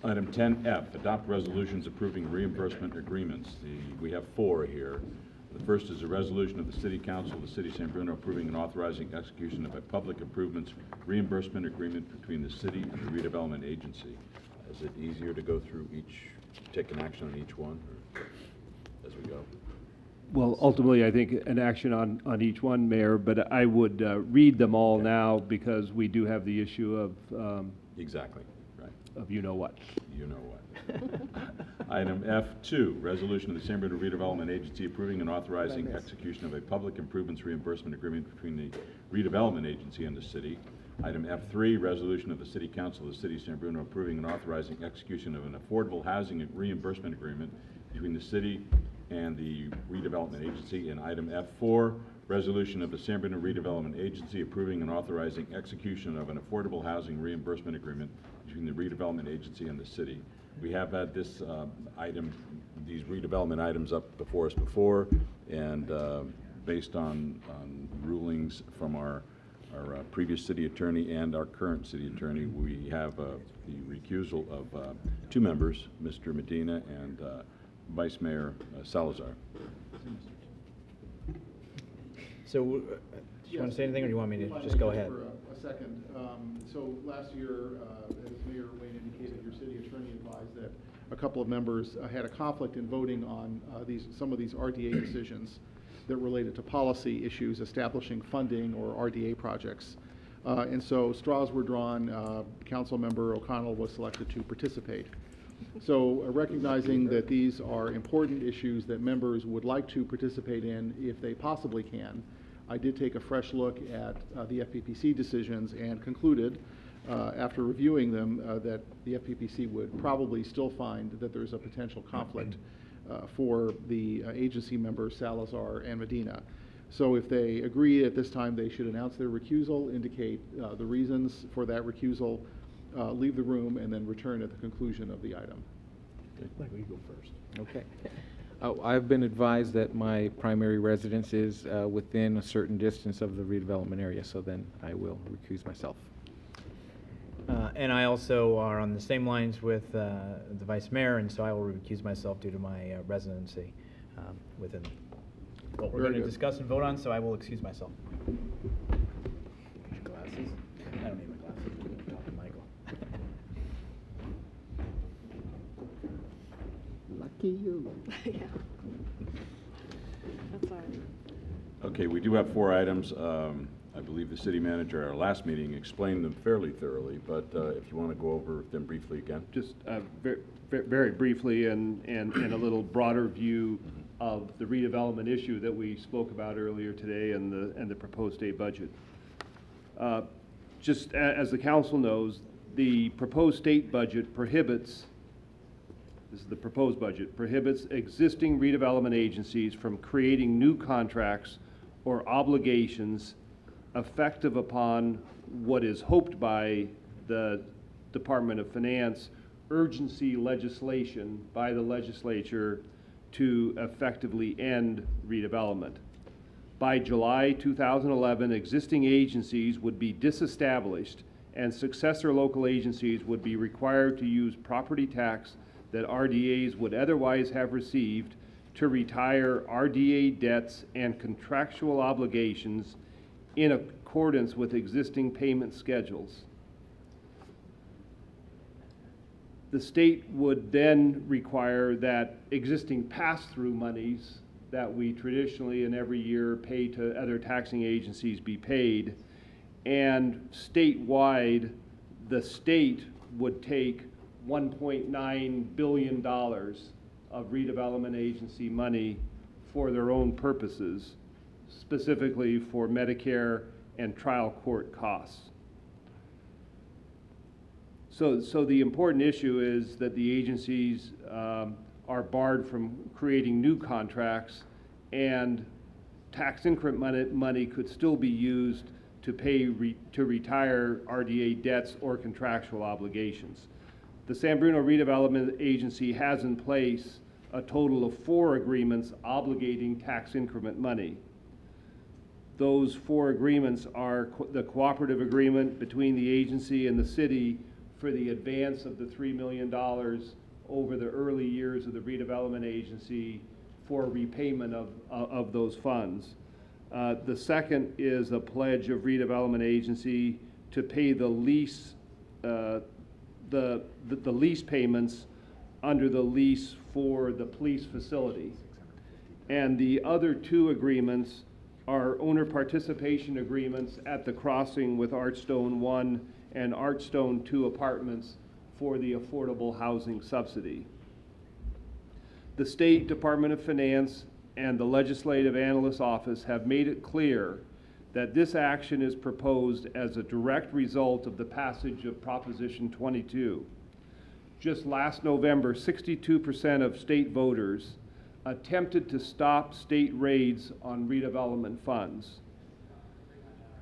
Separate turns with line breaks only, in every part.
Item 10F, adopt resolutions approving reimbursement agreements. We have 4 here. The first is a resolution of the City Council of the City of San Bruno approving and authorizing execution of a public improvements reimbursement agreement between the city and the redevelopment agency. Is it easier to go through take an action on each one, or as we go?
Well, ultimately, I think an action on each one, Mayor, but I would read them all now because we do have the issue of
exactly, right.
Of you know what.
You know what. Item F2, resolution of the San Bruno Redevelopment Agency approving and authorizing execution of a public improvements reimbursement agreement between the redevelopment agency and the city. Item F3, resolution of the City Council of the City of San Bruno approving and authorizing execution of an affordable housing reimbursement agreement between the city and the redevelopment agency. And item F4, resolution of the San Bruno Redevelopment Agency approving and authorizing execution of an affordable housing reimbursement agreement between the redevelopment agency and the city. We have had this these redevelopment items up before us before, and based on rulings from our previous city attorney and our current city attorney, we have the recusal of 2 members, Mr. Medina and Vice Mayor Salazar.
So, do you want to say anything, or do you want me to just go ahead?
For a second. So last year, as Mayor Wayne indicated, your city attorney advised that a couple of members had a conflict in voting on some of these RDA decisions that related to policy issues establishing funding or RDA projects. And so straws were drawn. Council member O'Connell was selected to participate. So recognizing that these are important issues that members would like to participate in if they possibly can, I did take a fresh look at the FPPC decisions and concluded, after reviewing them, that the FPPC would probably still find that there's a potential conflict for the agency members Salazar and Medina. So if they agree at this time, they should announce their recusal, indicate the reasons for that recusal, leave the room, and then return at the conclusion of the item.
Okay. You go first.
Okay. I've been advised that my primary residence is within a certain distance of the redevelopment area, so then I will recuse myself.
And I also are on the same lines with the Vice Mayor, and so I will recuse myself due to my residency within what we're going to discuss and vote on, so I will excuse myself. Glasses? I don't need my glasses. I'm going to talk to Michael.
Lucky you.
Yeah. That's all right.
Okay, we do have 4 items. I believe the city manager at our last meeting explained them fairly thoroughly, but if you want to go over them briefly again.
Just very briefly and a little broader view of the redevelopment issue that we spoke about earlier today and the proposed state budget. Just as the council knows, the proposed state budget prohibits, this is the proposed budget, prohibits existing redevelopment agencies from creating new contracts or obligations effective upon what is hoped by the Department of Finance urgency legislation by the legislature to effectively end redevelopment. By July 2011, existing agencies would be disestablished and successor local agencies would be required to use property tax that RDAs would otherwise have received to retire RDA debts and contractual obligations in accordance with existing payment schedules. The state would then require that existing pass-through monies that we traditionally and every year pay to other taxing agencies be paid, and statewide, the state would take $1.9 billion of redevelopment agency money for their own purposes, specifically for Medicare and trial court costs. So the important issue is that the agencies are barred from creating new contracts, and tax increment money could still be used to to retire RDA debts or contractual obligations. The San Bruno Redevelopment Agency has in place a total of 4 agreements obligating tax increment money. Those 4 agreements are the cooperative agreement between the agency and the city for the advance of the $3 million over the early years of the redevelopment agency for repayment of those funds. The second is a pledge of redevelopment agency to pay the lease, the lease payments under the lease for the police facility. And the other two agreements are owner participation agreements at the crossing with Archstone 1 and Archstone 2 apartments for the affordable housing subsidy. The State Department of Finance and the Legislative Analyst's Office have made it clear that this action is proposed as a direct result of the passage of Proposition 22. Just last November, 62% of state voters attempted to stop state raids on redevelopment funds.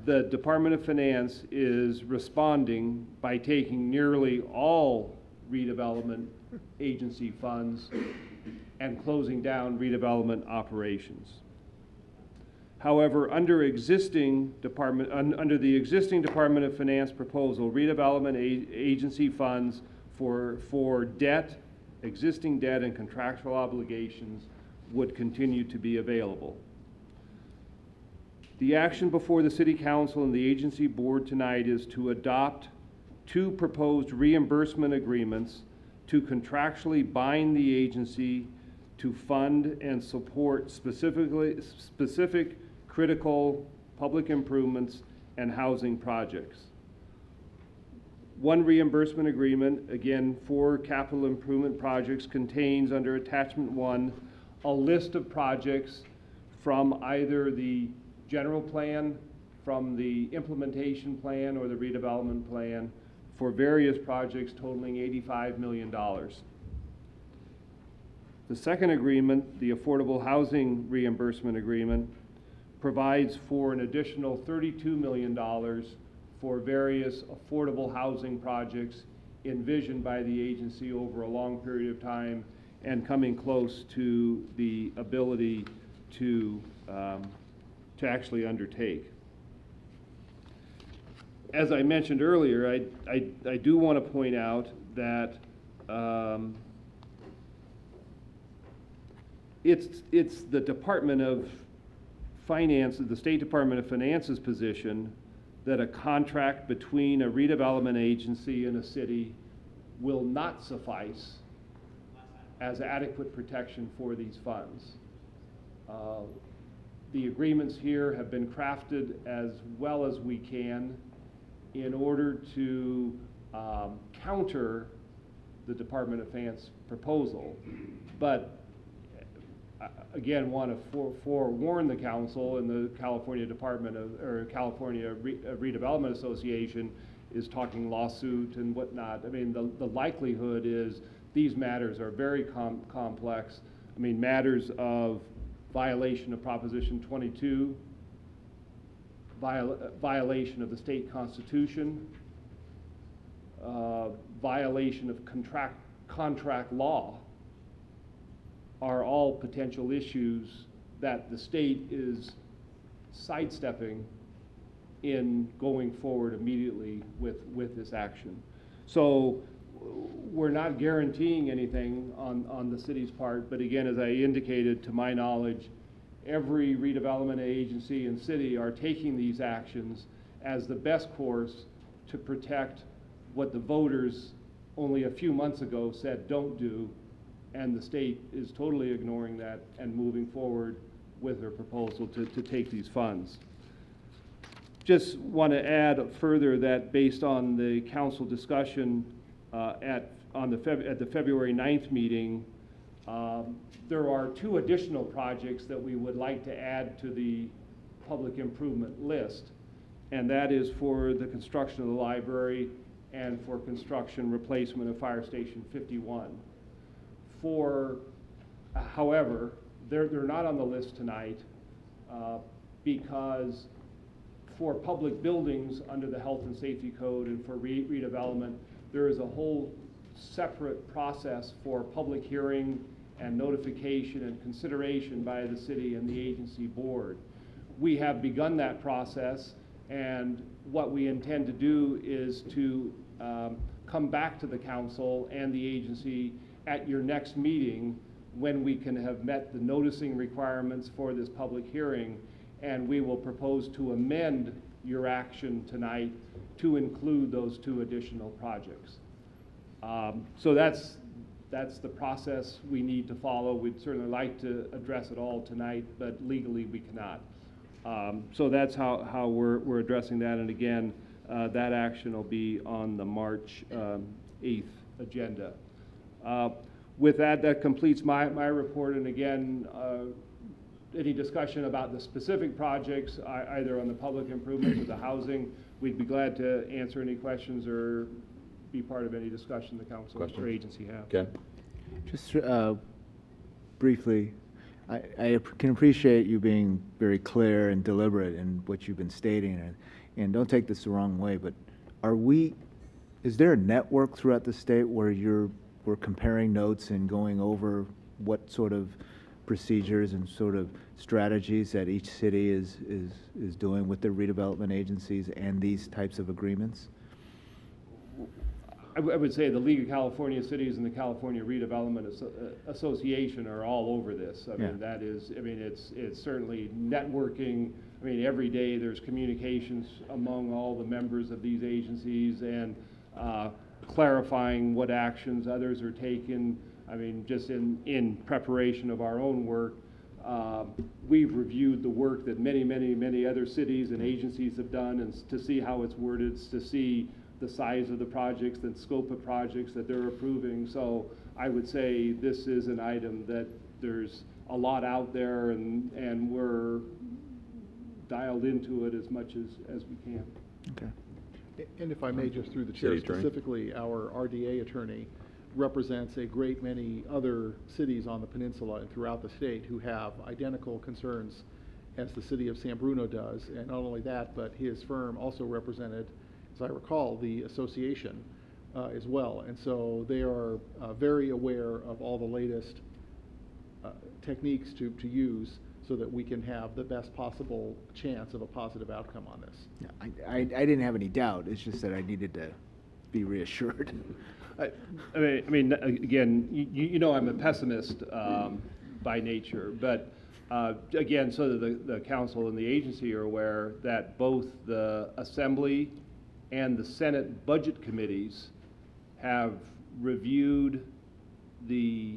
The Department of Finance is responding by taking nearly all redevelopment agency funds and closing down redevelopment operations. However, under the existing Department of Finance proposal, redevelopment agency funds for debt, existing debt and contractual obligations would continue to be available. The action before the City Council and the agency board tonight is to adopt two proposed reimbursement agreements to contractually bind the agency to fund and support specific critical public improvements and housing projects. One reimbursement agreement, again, for capital improvement projects contains under Attachment 1 a list of projects from either the general plan, from the implementation plan, or the redevelopment plan for various projects totaling $85 million. The second agreement, the Affordable Housing Reimbursement Agreement, provides for an additional $32 million for various affordable housing projects envisioned by the agency over a long period of time and coming close to the ability to actually undertake. As I mentioned earlier, I do want to point out that it's the Department of Finance, the State Department of Finance's position that a contract between a redevelopment agency and a city will not suffice as adequate protection for these funds. The agreements here have been crafted as well as we can in order to counter the Department of Finance proposal, but again, want to forewarn the council, and the California California Redevelopment Association is talking lawsuit and whatnot. I mean, the likelihood is these matters are very complex. I mean, matters of violation of Proposition 22, violation of the state constitution, violation of contract law are all potential issues that the state is sidestepping in going forward immediately with this action. So we're not guaranteeing anything on the city's part, but again, as I indicated, to my knowledge, every redevelopment agency and city are taking these actions as the best course to protect what the voters only a few months ago said don't do, and the state is totally ignoring that and moving forward with their proposal to take these funds. Just want to add further that based on the council discussion at the February 9th meeting, there are two additional projects that we would like to add to the public improvement list, and that is for the construction of the library and for construction replacement of Fire Station 51. However, they're not on the list tonight because for public buildings under the Health and Safety Code and for redevelopment, there is a whole separate process for public hearing and notification and consideration by the city and the agency board. We have begun that process, and what we intend to do is to come back to the council and the agency at your next meeting when we can have met the noticing requirements for this public hearing, and we will propose to amend your action tonight to include those 2 additional projects. So that's the process we need to follow. We'd certainly like to address it all tonight, but legally we cannot. So that's how we're addressing that. And again, that action will be on the March 8th agenda. With that, that completes my report. And again, any discussion about the specific projects, either on the public improvements or the housing, we'd be glad to answer any questions or be part of any discussion the council or agency have.
Ken?
Just briefly, I can appreciate you being very clear and deliberate in what you've been stating, and don't take this the wrong way, but is there a network throughout the state where we're comparing notes and going over what sort of procedures and sort of strategies that each city is doing with their redevelopment agencies and these types of agreements?
I would say the League of California Cities and the California Redevelopment Association are all over this. I mean, that is, I mean, it's certainly networking. I mean, every day there's communications among all the members of these agencies and clarifying what actions others are taking. I mean, just in preparation of our own work, we've reviewed the work that many other cities and agencies have done, and to see how it's worded, to see the size of the projects, the scope of projects that they're approving. So I would say this is an item that there's a lot out there, and we're dialed into it as much as we can.
Okay.
And if I may, just through the chair, specifically, our RDA attorney represents a great many other cities on the peninsula and throughout the state who have identical concerns as the city of San Bruno does. And not only that, but his firm also represented, as I recall, the association as well. And so they are very aware of all the latest techniques to use so that we can have the best possible chance of a positive outcome on this.
Yeah, I didn't have any doubt. It's just that I needed to be reassured.
I mean, again, you know I'm a pessimist by nature, but again, so that the council and the agency are aware that both the Assembly and the Senate budget committees have reviewed the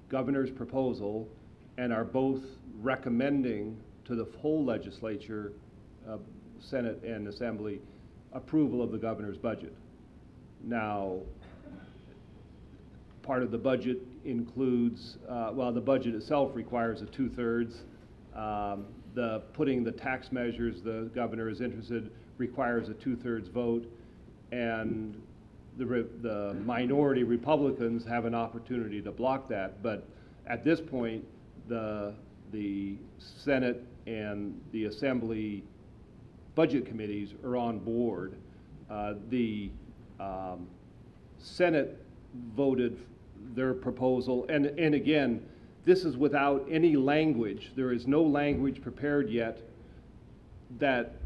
governor's proposal and are both recommending to the whole legislature, Senate and Assembly, approval of the governor's budget. Now, part of the budget includes, well, the budget itself requires a 2/3. Putting the tax measures the governor is interested requires a 2/3 vote, and the minority Republicans have an opportunity to block that. But at this point, the Senate and the Assembly budget committees are on board. The Senate voted their proposal, and again, this is without any language. There is no language prepared yet that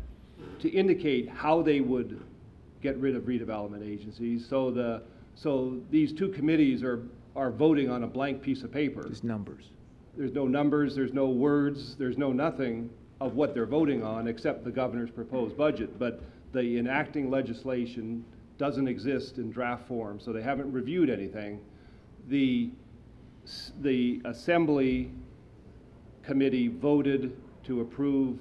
to indicate how they would get rid of redevelopment agencies. So these two committees are voting on a blank piece of paper.
Just numbers.
There's no numbers, there's no words, there's no nothing of what they're voting on except the governor's proposed budget. But the enacting legislation doesn't exist in draft form, so they haven't reviewed anything. The Assembly committee voted to approve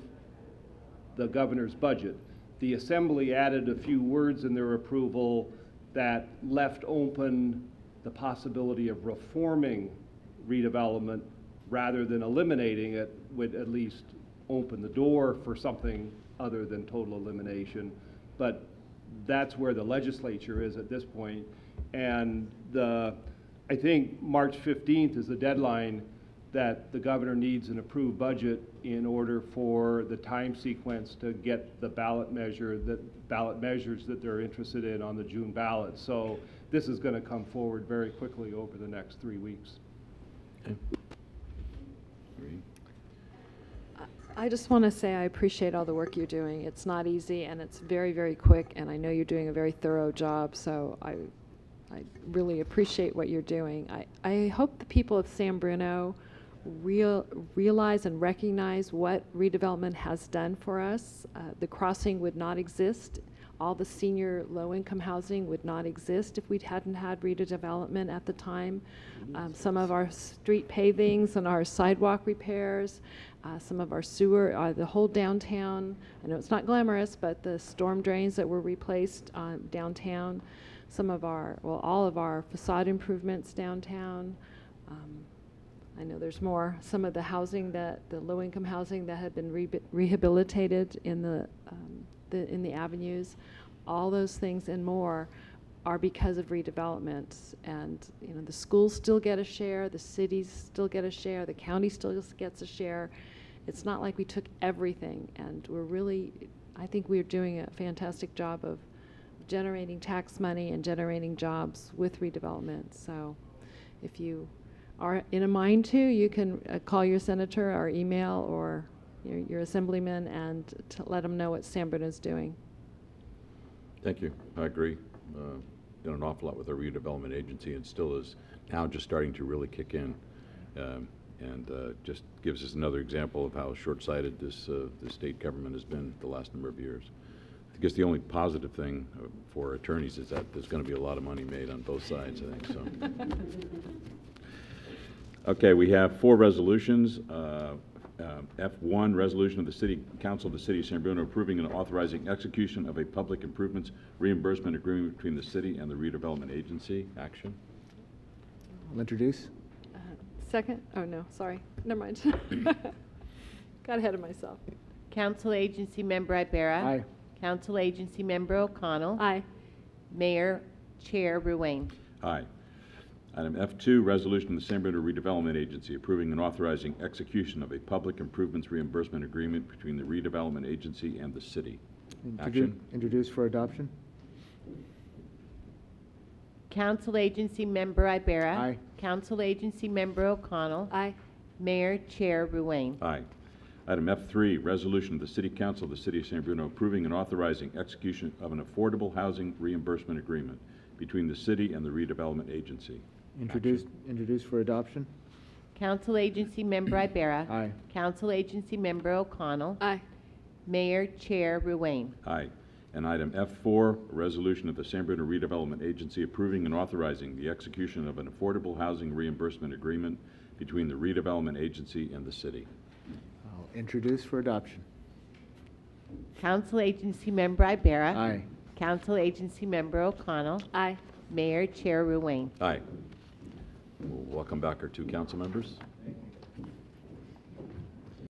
the governor's budget. The Assembly added a few words in their approval that left open the possibility of reforming redevelopment rather than eliminating it, would at least open the door for something other than total elimination. But that's where the legislature is at this point. And I think March 15th is the deadline that the governor needs an approved budget in order for the time sequence to get the ballot measures that they're interested in on the June ballot. So this is going to come forward very quickly over the next 3 weeks.
Okay.
I just want to say I appreciate all the work you're doing. It's not easy, and it's very, very quick, and I know you're doing a very thorough job, so I really appreciate what you're doing. I hope the people of San Bruno realize and recognize what redevelopment has done for us. The crossing would not exist. All the senior low-income housing would not exist if we hadn't had redevelopment at the time. Some of our street pavings and our sidewalk repairs, some of our sewer, the whole downtown. I know it's not glamorous, but the storm drains that were replaced downtown, some of our, well, all of our facade improvements downtown. I know there's more. Some of the housing the low-income housing that had been rehabilitated in the avenues, all those things and more are because of redevelopment. And you know, the schools still get a share, the cities still get a share, the county still gets a share. It's not like we took everything, and I think we're doing a fantastic job of generating tax money and generating jobs with redevelopment. So if you are in a mind to, you can call your senator or email or your assemblyman and let them know what San Bruno is doing.
Thank you. I agree. Done an awful lot with our redevelopment agency, and still is now just starting to really kick in, and just gives us another example of how short-sighted this state government has been the last number of years. I guess the only positive thing for attorneys is that there's going to be a lot of money made on both sides, I think. So. Okay, we have 4 resolutions. F1, resolution of the City Council of the City of San Bruno approving and authorizing execution of a public improvements reimbursement agreement between the city and the redevelopment agency. Action.
I'll introduce.
Second? Oh, no, sorry. Never mind. Got ahead of myself.
Council Agency Member Ibera.
Aye.
Council Agency Member O'Connell.
Aye.
Mayor Chair Ruane.
Aye. Item F2, resolution of the San Bruno Redevelopment Agency approving and authorizing execution of a public improvements reimbursement agreement between the redevelopment agency and the city. Action.
Introduce for adoption.
Council Agency Member Ibera.
Aye.
Council Agency Member O'Connell.
Aye.
Mayor Chair Ruane.
Aye. Item F3, resolution of the City Council of the City of San Bruno approving and authorizing execution of an affordable housing reimbursement agreement between the city and the redevelopment agency.
Introduce for adoption.
Council Agency Member Ibera.
Aye.
Council Agency Member O'Connell.
Aye.
Mayor Chair Ruane.
Aye. And item F4, a resolution of the San Bruno Redevelopment Agency approving and authorizing the execution of an affordable housing reimbursement agreement between the redevelopment agency and the city.
I'll introduce for adoption.
Council Agency Member Ibera.
Aye.
Council Agency Member O'Connell.
Aye.
Mayor Chair Ruane.
Aye. We'll welcome back our 2 council members.